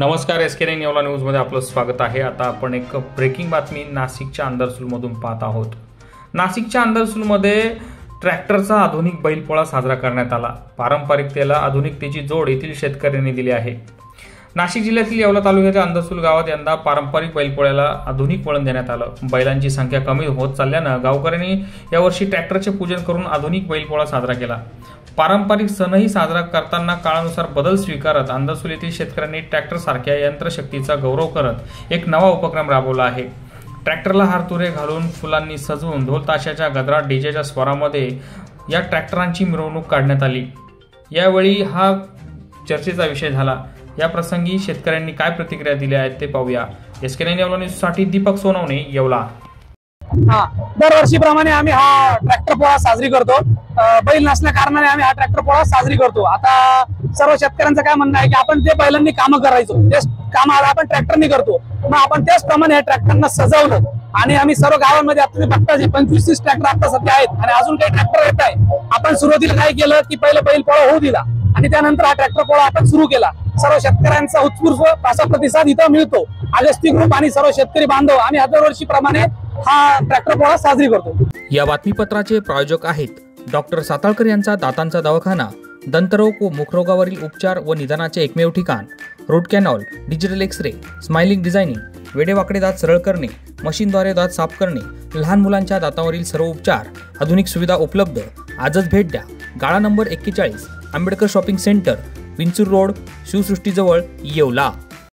नमस्कार, SK9 येवला न्यूजमध्ये आपलं स्वागत आहे। आता आपण एक ब्रेकिंग बातमी नाशिकच्या अंदरसूलमधून पाहत आहोत। नाशिकच्या अंदरसूलमध्ये ट्रॅक्टरचा आधुनिक बैलपोळा साजरा करण्यात आला। पारंपरिकतेला आधुनिकतेची जोड येथील शेतकऱ्यांनी दिली आहे। नाशिक जिल्ह्यातील येवला तालुक्याच्या अंदरसूल गावात यंदा पारंपरिक बैलपोळ्याला आधुनिक वळण देण्यात आलं। बैलांची संख्या कमी होत चालल्यानं गावकऱ्यांनी यावर्षी ट्रॅक्टरचे पूजन करून आधुनिक बैलपोळा साजरा केला। पारंपरिक सणही साजरा करताना काळानुसार बदल स्वीकारत अंदरसूल येथील शेतकऱ्यांनी ट्रॅक्टर सारख्या यंत्रशक्तीचा गौरव करत एक नवा उपक्रम राबवला आहे। ट्रॅक्टरला हारतुरे घालून फुलांनी सजवून ढोल ताशाच्या गजरात डीजेच्या स्वरामध्ये या ट्रॅक्टरांची मिरवणूक काढण्यात आली। यावेळी हा चर्चेचा विषय झाला। या प्रसंगी शेतकऱ्यांनी काय प्रतिक्रिया दिल्या आहेत ते पाहूया। SK9 येवला न्यूजसाठी दीपक सोनवणे, येवला। दरवर्षीप्रमाणे आम्ही हा ट्रॅक्टर पोळा साजरी करतो। बैल नसल्या कारणाने आम्ही हा ट्रॅक्टर पोळा साजरी करतो। आता सर्व शेतकऱ्यांचं काय म्हणणं आहे की आपण जे बैलांनी कामं करायचो तेच काम आपण ट्रॅक्टरनी करतो। मग आपण त्याचप्रमाणे या ट्रॅक्टरना सजवलं आणि आम्ही सर्व गावांमध्ये आता तुम्ही बघता 25-30 ट्रॅक्टर आता सध्या आहेत आणि अजून काही ट्रॅक्टर येत आहे। आपण सुरुवातीला काय केलं की पहिले बैल पोळा होऊ दिला आणि त्यानंतर हा ट्रॅक्टर पोळा आपण सुरू केला। सर्व शेतकऱ्यांचा उत्स्फूर्त असा प्रतिसाद इथं मिळतो। अगस्ती ग्रुप आणि सर्व शेतकरी बांधव आम्ही दरवर्षीप्रमाणे हा ट्रॅक्टर पोळा साजरी करतो। या बातमीपत्राचे प्रायोजक आहेत डॉक्टर साताळकर यांचा दातांचा दवाखाना, दंतरोग व मुखरोगावरील उपचार व निदानाचे एकमेव ठिकाण, root canal, digital x ray, smiling designing, वेडेवाकडे दात सरळ करणे, मशीनद्वारे दात साफ करणे, लहान मुलांच्या दातावरील सर्व उपचार, आधुनिक सुविधा उपलब्ध। आजच भेट द्या। गाळा number 41, Ambedkar shopping centre, Vinchur road, शिवसृष्टीजवळ, येवला।